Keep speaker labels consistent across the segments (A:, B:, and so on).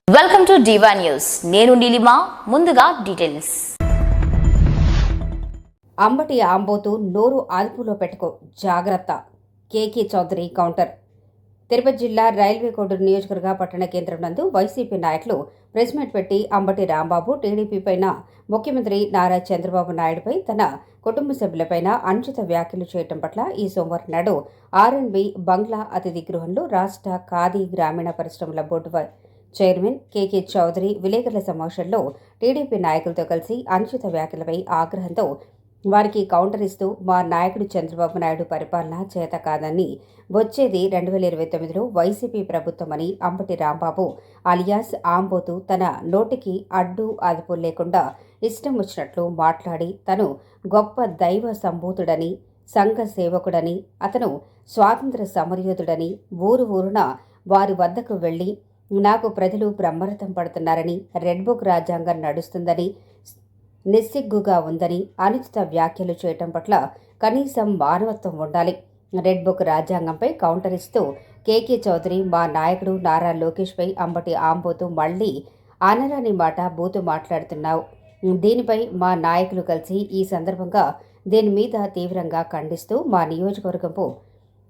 A: Welcome to డివా news. నేను నీలిమా. ముందుగా details.
B: Ambati ఆంబోతు నోరు అదుపులో పెట్టుకో జాగ్రత్త. కేకే చౌదరి కౌంటర్. తిరుపతి జిల్లా రైల్వే కోడూరు నియోజకవర్గ పట్టణ కేంద్రం నందు వైసీపీ నాయకులు ప్రెస్ మీట్ పెట్టి అంబటి రాంబాబు టీడీపీ పైన ముఖ్యమంత్రి నారా చంద్రబాబు నాయుడుపై తన కుటుంబ సభ్యులపైన అనుచిత వ్యాఖ్యలు చేయడం పట్ల ఈ సోమవారం నాడు ఆర్ఎన్బి బంగ్లా అతిథి గృహంలో రాష్ట్ర ఖాదీ గ్రామీణ పరిశ్రమల బోర్డు చైర్మన్ కేకే చౌదరి విలేకరుల సమావేశంలో టీడీపీ నాయకులతో కలిసి అనుచిత వ్యాఖ్యలపై ఆగ్రహంతో వారికి కౌంటర్ ఇస్తూ మా నాయకుడు చంద్రబాబు నాయుడు పరిపాలన చేత కాదని, వచ్చేది 2029లో వైసీపీ ప్రభుత్వమని అంబటి రాంబాబు అలియాస్ ఆంబోతు తన నోటికి అడ్డు అదుపు లేకుండా ఇష్టం వచ్చినట్లు మాట్లాడి తను గొప్ప దైవ సంభూతుడని, సంఘ సేవకుడని, అతను స్వాతంత్ర సమరయోధుడని, ఊరున వారి వద్దకు వెళ్లి నాకు ప్రజలు బ్రహ్మరథం పడుతున్నారని, రెడ్ బుక్ రాజ్యాంగం నడుస్తుందని, నిస్సిగ్గుగా ఉందని అనుచిత వ్యాఖ్యలు చేయటం పట్ల కనీసం మానవత్వం ఉండాలి. రెడ్ బుక్ రాజ్యాంగంపై కౌంటర్ ఇస్తూ కేకే చౌదరి మా నాయకుడు నారా లోకేష్పై అంబటి ఆంబోతు మళ్లీ అనరాని మాట బూతు మాట్లాడుతున్నావు. దీనిపై మా నాయకులు కలిసి ఈ సందర్భంగా దీని మీద తీవ్రంగా ఖండిస్తూ మా నియోజకవర్గంపు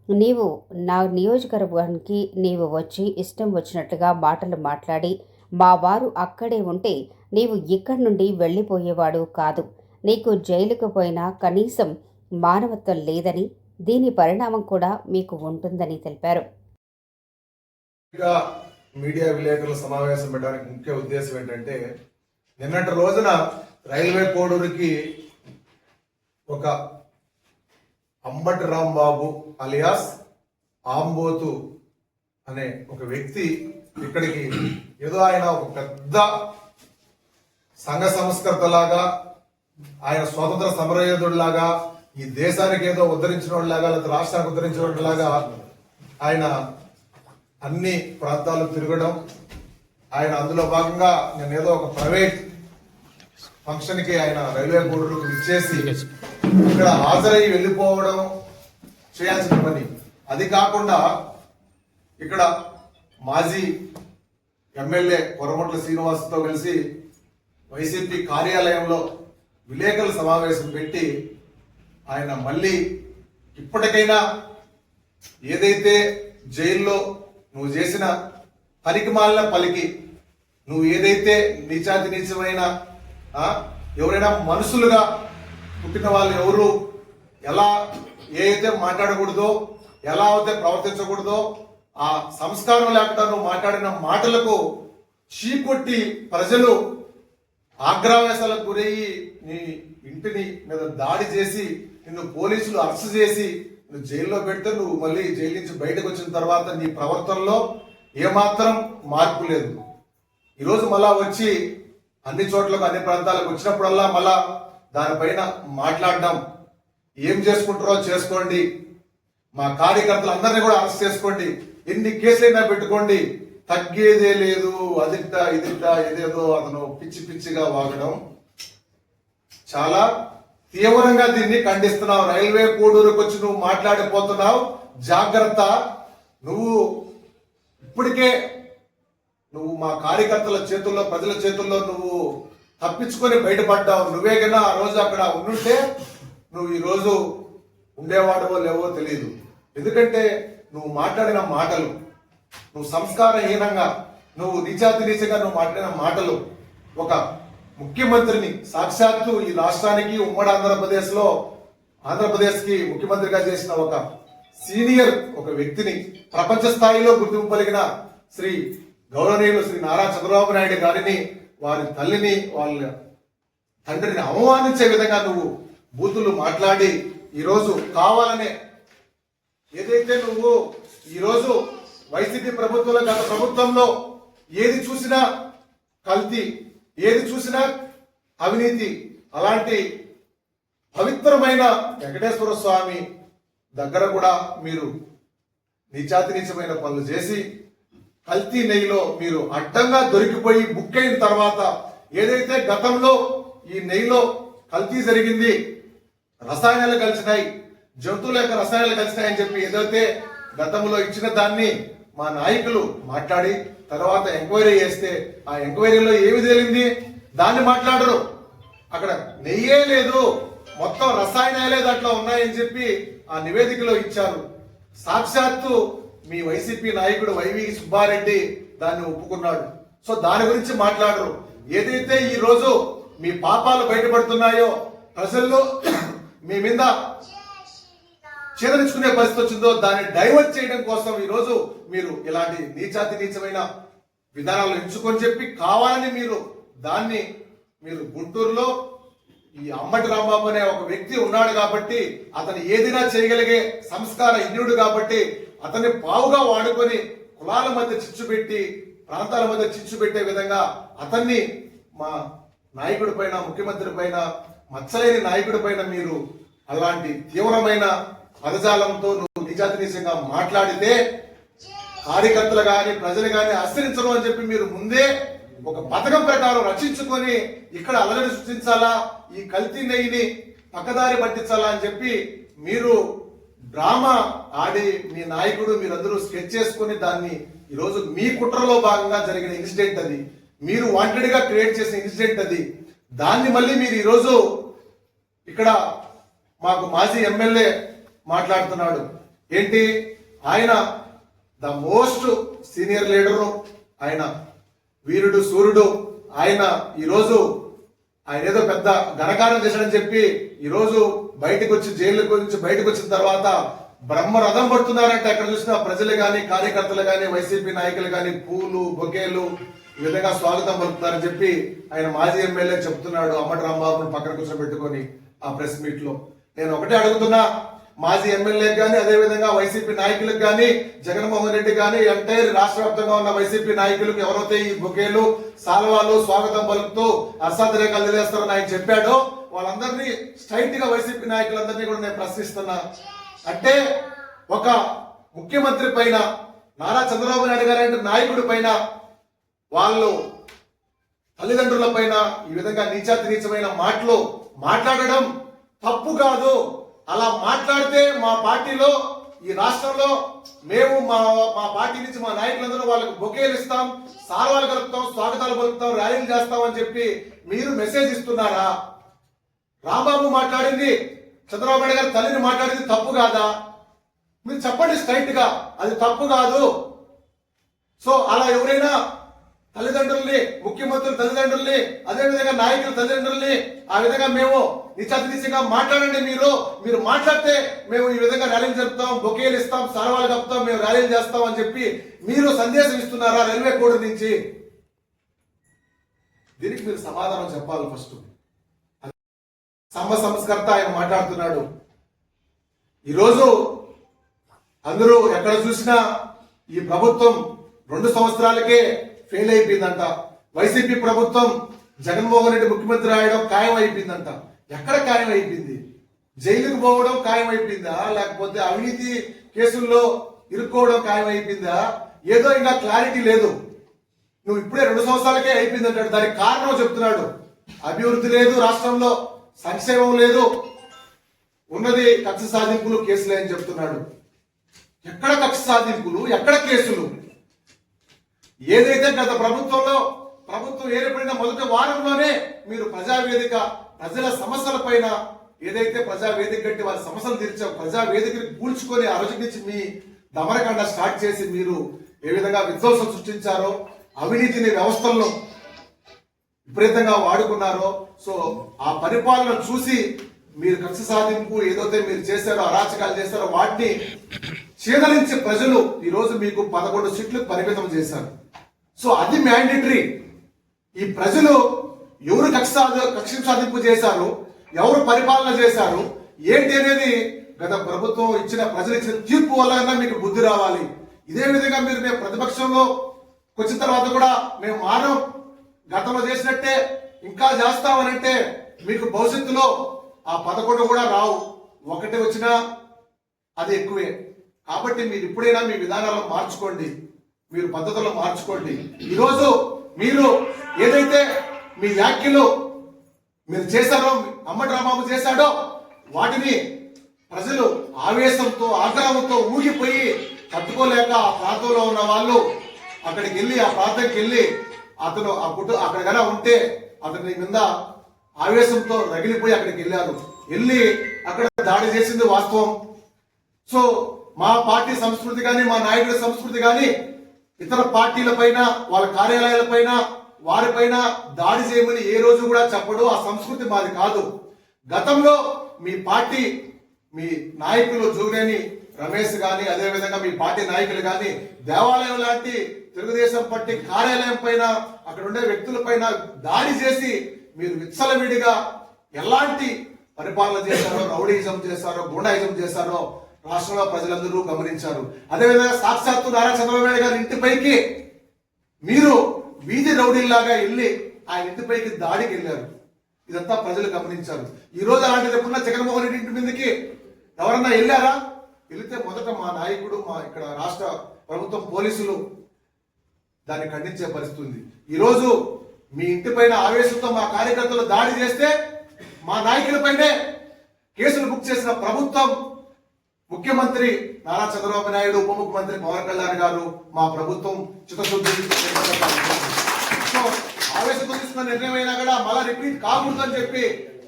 B: నీవు నా నియోజకవర్గానికి నీవు వచ్చి ఇష్టం వచ్చినట్లుగా మాటలు మాట్లాడి మా వారు అక్కడే ఉంటే నీవు ఇక్కడి నుండి వెళ్ళిపోయేవాడు కాదు. నీకు జైలుకు పోయినా కనీసం మానవత్వం లేదని, దీని పరిణామం కూడా మీకు ఉంటుందని తెలిపారు.
C: మీడియా విలేకరుల సమావేశం పెట్టడానికి ముఖ్య ఉద్దేశం ఏంటంటే, నిన్నటి రోజున రైల్వే కోడూరుకి ఒక అంబటి రాంబాబు అలియాస్ ఆంబోతు అనే ఒక వ్యక్తి ఇక్కడికి ఏదో ఆయన ఒక పెద్ద సంఘ సంస్కర్తలాగా, ఆయన స్వాతంత్ర సమరయోధుడిలాగా, ఈ దేశానికి ఏదో ఉద్ధరించిన వాళ్ళలాగా, లేదా రాష్ట్రానికి ఉద్ధరించిన వాళ్ళలాగా ఆయన అన్ని ప్రాంతాలు తిరగడం, ఆయన అందులో భాగంగా నేను ఏదో ఒక ప్రైవేట్ ఫంక్షన్కి ఆయన రైల్వే కోడూరుకు ఇచ్చేసి ఇక్కడ హాజరై వెళ్ళిపోవడం చేయాల్సిన పని. అది కాకుండా ఇక్కడ మాజీ ఎమ్మెల్యే కొరమట్ల శ్రీనివాస్తో కలిసి వైసీపీ కార్యాలయంలో విలేకరుల సమావేశం పెట్టి ఆయన మళ్ళీ ఇప్పటికైనా ఏదైతే జైల్లో నువ్వు చేసిన పలికిమాలిన పలికి, నువ్వు ఏదైతే నీచాతి నీచమైన ఎవరైనా మనుషులుగా పుట్టిన వాళ్ళు ఎవరు ఎలా ఏదైతే మాట్లాడకూడదో, ఎలా అయితే ప్రవర్తించకూడదో, ఆ సంస్కారం లేకుండా నువ్వు మాట్లాడిన మాటలకు చీకొట్టి ప్రజలు ఆగ్రహవేశాలకు గురయ్యి నీ ఇంటిని మీద దాడి చేసి నిన్ను పోలీసులు అరెస్ట్ చేసి నువ్వు జైల్లో పెడితే నువ్వు మళ్ళీ జైలు నుంచి బయటకు వచ్చిన తర్వాత నీ ప్రవర్తనలో ఏమాత్రం మార్పు లేదు. ఈరోజు మళ్ళా వచ్చి అన్ని చోట్లకు అన్ని ప్రాంతాలకు వచ్చినప్పుడల్లా మళ్ళా దానిపైన మాట్లాడడం, ఏం చేసుకుంటారో చేసుకోండి, మా కార్యకర్తలు అందరినీ కూడా అరెస్ట్ చేసుకోండి, ఎన్ని కేసులైనా పెట్టుకోండి, తగ్గేదే లేదు, అదింట ఇదింట ఏదేదో అతను పిచ్చి పిచ్చిగా వాగడం చాలా తీవ్రంగా దీన్ని ఖండిస్తున్నావు. రైల్వే కోడూరుకు వచ్చి నువ్వు మాట్లాడిపోతున్నావు, జాగ్రత్త. నువ్వు ఇప్పటికే నువ్వు మా కార్యకర్తల చేతుల్లో, ప్రజల చేతుల్లో నువ్వు తప్పించుకొని బయటపడ్డావు. నువ్వే కన్నా ఆ రోజు అక్కడ ఉండుంటే నువ్వు ఈ రోజు ఉండేవాడవో లేవో తెలియదు. ఎందుకంటే నువ్వు మాట్లాడిన మాటలు, నువ్వు సంస్కారహీనంగా, నువ్వు నీచంగా నువ్వు మాట్లాడిన మాటలు ఒక ముఖ్యమంత్రిని, సాక్షాత్తు ఈ రాష్ట్రానికి ఉమ్మడి ఆంధ్రప్రదేశ్కి ముఖ్యమంత్రిగా చేసిన ఒక సీనియర్ ఒక వ్యక్తిని, ప్రపంచ స్థాయిలో గుర్తింపు కలిగిన గౌరవనీయులు శ్రీ నారా చంద్రబాబు నాయుడు గారిని, వారి తల్లిని, వాళ్ళ తండ్రిని అవమానించే విధంగా నువ్వు బూతులు మాట్లాడి ఈరోజు కావాలనే ఏదైతే నువ్వు ఈరోజు వైసీపీ ప్రభుత్వంలో, గత ప్రభుత్వంలో ఏది చూసినా కల్తీ, ఏది చూసినా అవినీతి, అలాంటి పవిత్రమైన వెంకటేశ్వర స్వామి దగ్గర కూడా మీరు నీచాతి నీచమైన పనులు చేసి కల్తీ నెయ్యిలో మీరు అడ్డంగా దొరికిపోయి బుక్ అయిన తర్వాత ఏదైతే గతంలో ఈ నెయ్యిలో కల్తీ జరిగింది, రసాయనాలు కలిసినాయి, జంతువుల యొక్క రసాయనాలు కలిసినాయని చెప్పి ఏదైతే గతంలో ఇచ్చిన దాన్ని మా నాయకులు మాట్లాడి తర్వాత ఎంక్వైరీ చేస్తే ఆ ఎంక్వైరీలో ఏమి తేలింది దాన్ని మాట్లాడరు. అక్కడ నెయ్యే లేదు, మొత్తం రసాయనాలే దాంట్లో ఉన్నాయని చెప్పి ఆ నివేదికలో ఇచ్చారు. సాక్షాత్తు మీ వైసీపీ నాయకుడు వైవి సుబ్బారెడ్డి దాన్ని ఒప్పుకున్నాడు. సో దాని గురించి మాట్లాడరు. ఏదైతే ఈ రోజు మీ పాపాలు బయటపడుతున్నాయో, ప్రజల్లో మీ మీద చేదరించుకునే పరిస్థితి వచ్చిందో దాన్ని డైవర్ట్ చేయడం కోసం ఈ రోజు మీరు ఇలాంటి నీచాతి నీచమైన విధానాలు ఎంచుకొని చెప్పి కావాలని మీరు గుంటూరులో ఈ అమ్మటి రాంబాబు అనే ఒక వ్యక్తి ఉన్నాడు కాబట్టి, అతను ఏదైనా చేయగలిగే సంస్కార ఇన్యుడు కాబట్టి అతన్ని పావుగా వాడుకొని కులాల మధ్య చిచ్చు పెట్టి ప్రాంతాల మధ్య చిచ్చు పెట్టే విధంగా అతన్ని మా నాయకుడి పైన, ముఖ్యమంత్రి పైన, మచ్చలేని నాయకుడి పైన మీరు అలాంటి తీవ్రమైన పదజాలంతో నువ్వు నిజాతినిజంగా మాట్లాడితే కార్యకర్తలు గాని ప్రజలు గాని ఆశ్రయించరు అని చెప్పి మీరు ముందే ఒక పథకం ప్రకారం రక్షించుకొని ఇక్కడ అలజడి సృష్టించాలా, ఈ కల్తీ నెయ్యిని పక్కదారి పట్టించాలా అని చెప్పి మీరు డ్రామా ఆడి మీ నాయకుడు మీరందరూ స్కెచ్ చేసుకుని దాన్ని ఈరోజు మీ కుట్రలో భాగంగా జరిగిన ఇన్సిడెంట్ అది, మీరు వాంటెడ్ గా క్రియేట్ చేసిన ఇన్సిడెంట్ అది. దాన్ని మళ్ళీ మీరు ఈరోజు ఇక్కడ మాకు మాజీ ఎమ్మెల్యే మాట్లాడుతున్నాడు ఏంటి, ఆయన ద మోస్ట్ సీనియర్ లీడరు, ఆయన వీరుడు సూర్యుడు, ఆయన ఈరోజు ఆయన ఏదో పెద్ద ఘనకార్యం చేశాడని చెప్పి ఈరోజు బయటకు వచ్చి జైలు గురించి బయటకు వచ్చిన తర్వాత బ్రహ్మరథం పడుతున్నారంటే అక్కడ చూసిన ప్రజలు గాని కార్యకర్తలు గాని వైసీపీ నాయకులు గాని పూలు బొకేలు ఈ విధంగా స్వాగతం పలుకుతారని చెప్పి ఆయన మాజీ ఎమ్మెల్యే చెప్తున్నాడు. అమ్మటి రాంబాబును పక్కన కూర్చోబెట్టుకొని ఆ ప్రెస్ మీట్ లో నేను ఒకటే అడుగుతున్నా, మాజీ ఎమ్మెల్యేకి కానీ అదే విధంగా వైసీపీ నాయకులకు కానీ జగన్మోహన్ రెడ్డి కానీ ఎంటైర్ రాష్ట్ర వ్యాప్తంగా ఉన్న వైసీపీ నాయకులకు ఎవరైతే ఈ బొకేలు సాల్వాలు స్వాగతం పలుకుతూ అర్సాదరేఖలు తెలియజేస్తారని ఆయన చెప్పాడో వాళ్ళందరినీ స్ట్రైట్ గా వైసీపీ నాయకులందరినీ కూడా నేను ప్రశ్నిస్తున్నా. అంటే ఒక ముఖ్యమంత్రి పైన, నారా చంద్రబాబు నాయుడు గారి నాయకుడి పైన, వాళ్ళు తల్లిదండ్రుల పైన ఈ విధంగా నీచాతి నీచమైన మాటలు మాట్లాడడం తప్పు కాదు. అలా మాట్లాడితే మా పార్టీలో ఈ రాష్ట్రంలో మేము మా పార్టీ నుంచి మా నాయకులందరూ వాళ్ళకి బొకేలు ఇస్తాం, సాల్వాలు కలుపుతాం, స్వాగతాలు పలుకుతాం, ర్యాలీలు చేస్తాం అని చెప్పి మీరు మెసేజ్ ఇస్తున్నారా? రాంబాబు మాట్లాడింది, చంద్రబాబు నాయుడు గారి తల్లిని మాట్లాడింది తప్పు కాదా? మీరు చెప్పండి స్ట్రైట్ గా, అది తప్పు కాదు. సో అలా ఎవరైనా తల్లిదండ్రుల్ని, ముఖ్యమంత్రుల తల్లిదండ్రుల్ని, అదేవిధంగా నాయకుల తల్లిదండ్రుల్ని ఆ విధంగా మేము నిశ్చితంగా మాట్లాడండి. మీరు మాట్లాడితే మేము ఈ విధంగా ర్యాలీలు జరుపుతాం, బొకేలు ఇస్తాం, సాల్వాలు కప్పుతాం, మేము ర్యాలీలు చేస్తాం అని చెప్పి మీరు సందేశం ఇస్తున్నారా రైల్వే కోడ్ నుంచి? దీనికి మీరు సమాధానం చెప్పాలి. ఫస్ట్ సంస్కర్త ఆయన మాట్లాడుతున్నాడు. ఈరోజు అందరూ ఎక్కడ చూసినా ఈ ప్రభుత్వం 2 సంవత్సరాలకే ఫెయిల్ అయిపోయిందంట. వైసీపీ ప్రభుత్వం జగన్మోహన్ రెడ్డి ముఖ్యమంత్రి అయ్యడం ఖాయం అయిపోయిందంట. ఎక్కడ ఖాయం అయిపోయింది? జైలుకు పోవడం ఖాయం అయిపోయిందా, లేకపోతే అవినీతి కేసుల్లో ఇరుక్కోవడం ఖాయం అయిపోయిందా? ఏదో ఇంకా క్లారిటీ లేదు. నువ్వు ఇప్పుడే 2 సంవత్సరాలకే అయిపోయింది అంటాడు. దానికి కారణం చెప్తున్నాడు. అభివృద్ధి లేదు రాష్ట్రంలో, సంక్షేమం లేదు, ఉన్నది కక్ష సాధింపులు కేసులే అని చెప్తున్నాడు. ఎక్కడ కక్ష సాధింపులు, ఎక్కడ కేసులు? ఏదైతే గత ప్రభుత్వం ఏర్పడిన మొదటి వారంలోనే మీరు ప్రజావేదిక, ప్రజల సమస్యల పైన ఏదైతే ప్రజావేదిక కట్టి వారి సమస్యలు తీర్చావు, ప్రజావేదికని కూల్చుకొని ఆ రోజు నుంచి మీ దమరకండ స్టార్ట్ చేసి మీరు ఏ విధంగా విధ్వంసం సృష్టించారో, అవినీతిని వ్యవస్థలను విపరీతంగా వాడుకున్నారో, సో ఆ పరిపాలన చూసి మీరు కక్ష సాధింపు ఏదైతే మీరు చేశారో, అరాచకాలు చేశారో వాటిని చేదరించి ప్రజలు ఈరోజు మీకు 11 సీట్లు పరిమితం చేశారు. సో అది మ్యాండేటరీ. ఈ ప్రజలు ఎవరు కక్ష సాధింపు చేశారు, ఎవరు పరిపాలన చేశారు ఏంటి అనేది గత ప్రభుత్వం ప్రజలు ఇచ్చిన తీర్పు వల్ల మీకు బుద్ధి రావాలి. ఇదే విధంగా మేము ప్రతిపక్షంలో వచ్చిన తర్వాత కూడా మేము మానం, గతంలో చేసినట్టే ఇంకా చేస్తామనంటే మీకు భవిష్యత్తులో ఆ 11 కూడా రావు, 1 వచ్చినా అది ఎక్కువే. కాబట్టి మీరు ఇప్పుడైనా మీ విధానాలను మార్చుకోండి, మీరు పద్ధతుల్లో మార్చుకోండి. ఈరోజు మీరు ఏదైతే మీ వ్యాఖ్యలు మీరు చేశారో, అమ్మటి రాంబాబు చేశాడో వాటిని ప్రజలు ఆవేశంతో ఆగ్రహంతో ఊగిపోయి తట్టుకోలేక ఆ ప్రాంతంలో ఉన్న వాళ్ళు అక్కడికి వెళ్ళి ఆ ప్రాంతానికి వెళ్ళి అతను అక్కడ గన ఉంటే అతని మీద ఆవేశంతో రగిలిపోయి అక్కడికి వెళ్ళారు. వెళ్ళి అక్కడ దాడి చేసింది వాస్తవం. సో మా పార్టీ సంస్కృతి కానీ మా నాయకుడి సంస్కృతి కానీ ఇతర పార్టీల పైన వాళ్ళ కార్యాలయాల పైన వారిపైన దాడి చేయమని ఏ రోజు కూడా చెప్పడు. ఆ సంస్కృతి మాది కాదు. గతంలో మీ పార్టీ మీ నాయకులు జోగినేని రమేష్ గాని అదేవిధంగా మీ పార్టీ నాయకులు గాని దేవాలయం లాంటి తెలుగుదేశం పార్టీ కార్యాలయం పైన అక్కడ ఉండే వ్యక్తుల పైన దాడి చేసి మీరు విచ్చలవిడిగా ఎలాంటి పరిపాలన చేశారో, రౌడీయిజం చేశారో, గూండాయిజం చేశారో రాష్ట్రంలో ప్రజలందరూ గమనించారు. అదేవిధంగా సాక్షాత్తు నారా చంద్రబాబు నాయుడు గారి ఇంటిపైకి మీరు వీధి రౌడీల్లాగా వెళ్ళి ఆయన ఇంటిపైకి దాడికి వెళ్ళారు. ఇదంతా ప్రజలు గమనించారు. ఈ రోజు అలాంటిది ఎప్పుడన్నా జగన్మోహన్ రెడ్డి ఇంటి మీదకి ఎవరన్నా వెళ్ళారా? వెళితే మొదట మా నాయకుడు మా ఇక్కడ రాష్ట్ర ప్రభుత్వం పోలీసులు దాన్ని ఖండించే పరిస్థితి ఉంది. ఈరోజు మీ ఇంటిపైన ఆవేశంతో మా కార్యకర్తలు దాడి చేస్తే మా నాయకులపైనే కేసులు బుక్ చేసిన ప్రభుత్వం, ముఖ్యమంత్రి నారా చంద్రబాబు నాయుడు, ఉప ముఖ్యమంత్రి పవన్ కళ్యాణ్ గారు, మా ప్రభుత్వం చిత్తశుద్ధి. సో ఆవేశంతో తీసుకున్న నిర్ణయం అయినా కూడా మళ్ళా రిపీట్ కాకూడదని చెప్పి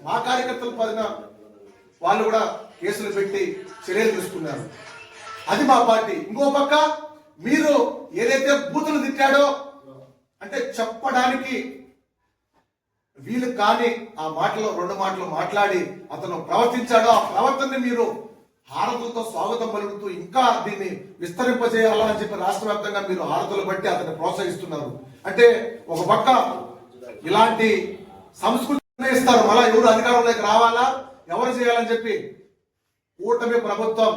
C: మా కార్యకర్తల పైన వాళ్ళు కూడా కేసులు పెట్టి చర్యలు తీసుకున్నారు. అది మా పార్టీ. ఇంకో పక్క మీరు ఏదైతే బూతులు తిట్టాడో అంటే చెప్పడానికి వీలు కాని ఆ మాటలో 2 మాటలు మాట్లాడి అతను ప్రవర్తించాడో ఆ ప్రవర్తనని మీరు హారతులతో స్వాగతం పలుకుతూ ఇంకా దీన్ని విస్తరింపజేయాలా అని చెప్పి రాష్ట్ర వ్యాప్తంగా మీరు హారతులు బట్టి అతన్ని ప్రోత్సహిస్తున్నారు. అంటే ఒక పక్క ఇలాంటి సంస్కృతి ఇస్తారు, మళ్ళా ఎవరు అధికారంలోకి రావాలా, ఎవరు చేయాలని చెప్పి కూటమి ప్రభుత్వం,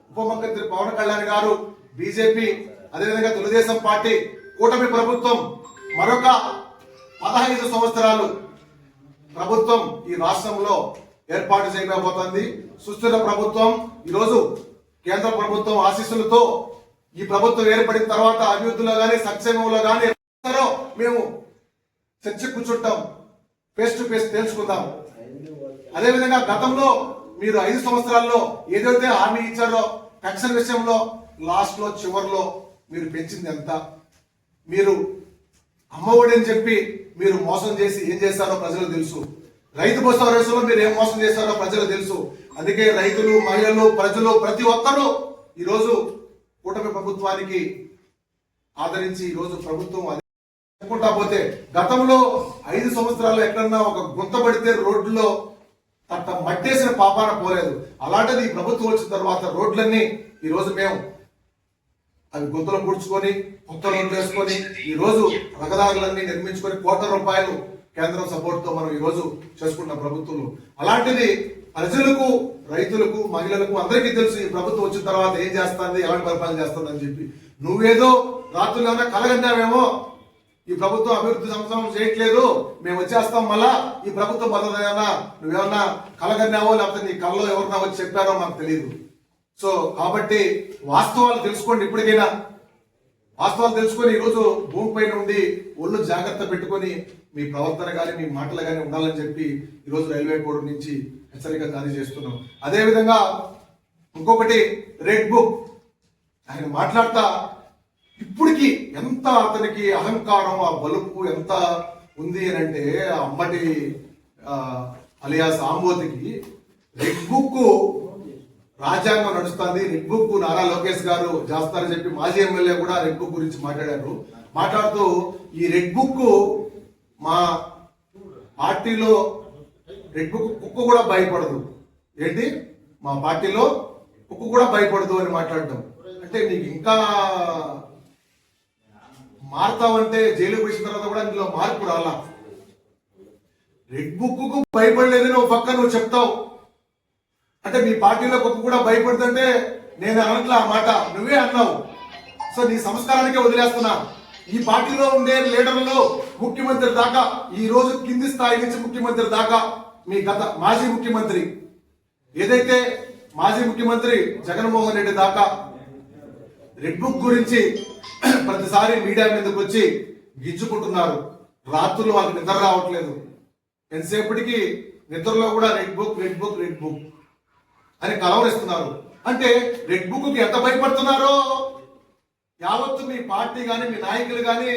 C: ఉప ముఖ్యమంత్రి పవన్ కళ్యాణ్ గారు, బీజేపీ అదేవిధంగా తెలుగుదేశం పార్టీ కూటమి ప్రభుత్వం మరొక 15 సంవత్సరాలు ప్రభుత్వం ఈ రాష్ట్రంలో ఏర్పాటు చేయబోతోంది. సుస్థిర ప్రభుత్వం. ఈరోజు కేంద్ర ప్రభుత్వం ఆశీస్సులతో ఈ ప్రభుత్వం ఏర్పడిన తర్వాత అభివృద్ధిలో గానీ సంక్షేమంలో గానీ మేము చర్చ కూర్చుంటాం, ఫేస్ టు ఫేస్ తెలుసుకుందాం. అదేవిధంగా గతంలో మీరు 5 సంవత్సరాల్లో ఏదైతే హామీ ఇచ్చారో పెన్షన్ విషయంలో లాస్ట్ లో చివరిలో మీరు పెంచింది ఎంత? మీరు అమ్మఒడి అని చెప్పి మీరు మోసం చేసి ఏం చేస్తారో ప్రజలకు తెలుసు. రైతు భరోసా విషయంలో మీరు ఏం మోసం చేస్తారో ప్రజలకు తెలుసు. అందుకే రైతులు, మహిళలు, ప్రజలు ప్రతి ఒక్కరూ ఈరోజు కూటమి ప్రభుత్వానికి ఆదరించి ఈరోజు ప్రభుత్వం చెప్పుకుంటా పోతే గతంలో 5 సంవత్సరాలు ఎక్కడన్నా ఒక గుంత పడితే రోడ్లో తట్ట మట్టేసిన పాపాన పోలేదు. అలాంటిది ఈ ప్రభుత్వం వచ్చిన తర్వాత రోడ్లన్నీ ఈరోజు మేము అవి గుంతలు పూడ్చుకొని కొత్త రోడ్లు వేసుకొని ఈ రోజు రహదారులన్నీ నిర్మించుకొని కోట్ల రూపాయలు కేంద్రం సపోర్ట్ తో మనం ఈ రోజు చేసుకుంటున్న ప్రభుత్వం. అలాంటిది ప్రజలకు, రైతులకు, మహిళలకు అందరికీ తెలుసు ఈ ప్రభుత్వం వచ్చిన తర్వాత ఏం చేస్తుంది, ఎలాంటి పరిపాలన చేస్తుంది అని చెప్పి. నువ్వేదో రాత్రులు ఏమైనా కలగన్నావేమో ఈ ప్రభుత్వం అభివృద్ధి సంక్షేమం చేయట్లేదు, మేము వచ్చేస్తాం మళ్ళా ఈ ప్రభుత్వం బలదైనా నువ్వేమన్నా కలగన్నావో లేకపోతే నీ కళ్ళలో ఎవరన్నా వచ్చి చెప్పారో మాకు తెలియదు. సో కాబట్టి వాస్తవాలు తెలుసుకోండి. ఇప్పటికైనా వాస్తవాలు తెలుసుకొని ఈరోజు భూమిపై నుండి ఒళ్ళు జాగ్రత్త పెట్టుకొని మీ ప్రవర్తన కానీ మీ మాటలు కానీ ఉండాలని చెప్పి ఈరోజు రైల్వే కోడ్ నుంచి హెచ్చరిక జారీ చేస్తున్నాం. అదేవిధంగా ఇంకొకటి రెడ్ బుక్ ఆయన మాట్లాడతా ఇప్పటికి ఎంత అతనికి అహంకారం, ఆ బలుపు ఎంత ఉంది అని అంటే అమ్మటి అలియాస్ ఆంబోతికి రెడ్ బుక్ రాజ్యాంగం నడుస్తుంది, రెడ్ బుక్ నారా లోకేష్ గారు చేస్తారని చెప్పి మాజీ ఎమ్మెల్యే కూడా రెడ్ బుక్ గురించి మాట్లాడారు. మాట్లాడుతూ ఈ రెడ్ బుక్ మా పార్టీలో రెడ్ బుక్ కుక్క కూడా భయపడదు, ఏంటి మా పార్టీలో కుక్క కూడా భయపడదు అని మాట్లాడటం అంటే నీకు ఇంకా మారుతావంటే జైలు పోసిన తర్వాత కూడా ఇందులో మార్పు రాలా. రెడ్ బుక్ కు భయపడలేదని ఒక పక్క నువ్వు చెప్తావు అంటే మీ పార్టీలో కుక్క కూడా భయపడుతుంటే నేను అనట్లా ఆ మాట, నువ్వే అన్నావు. సో నీ సంస్కారానికే వదిలేస్తున్నా. ఈ పార్టీలో ఉండే లీడర్లు ముఖ్యమంత్రి దాకా ఈ రోజు కింది స్థాయి నుంచి ముఖ్యమంత్రి దాకా మీ గత మాజీ ముఖ్యమంత్రి ఏదైతే మాజీ ముఖ్యమంత్రి జగన్మోహన్ రెడ్డి దాకా రెడ్ బుక్ గురించి ప్రతిసారి మీడియా మీదకి వచ్చి గిచ్చుకుంటున్నారు. రాత్రులు వాళ్ళకి నిద్ర రావట్లేదు, ఎంతసేపటికి నిద్రలో కూడా red book red book red book. అని కలవరిస్తున్నారు. అంటే రెడ్ బుక్ కి ఎంత భయపడుతున్నారో యావత్తు మీ పార్టీ కానీ మీ నాయకులు కానీ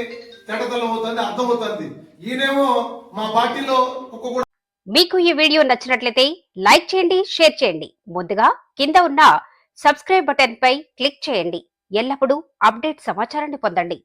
C: తేటతలం అవుతుంది, అర్థమవుతుంది. ఈయనేమో మా పార్టీలో ఒక్కొక్క.
B: మీకు ఈ వీడియో నచ్చినట్లయితే లైక్ చేయండి, షేర్ చేయండి. ముందుగా కింద ఉన్న సబ్స్క్రైబ్ బటన్ పై క్లిక్ చేయండి. ఎల్లప్పుడూ అప్డేట్ సమాచారాన్ని పొందండి.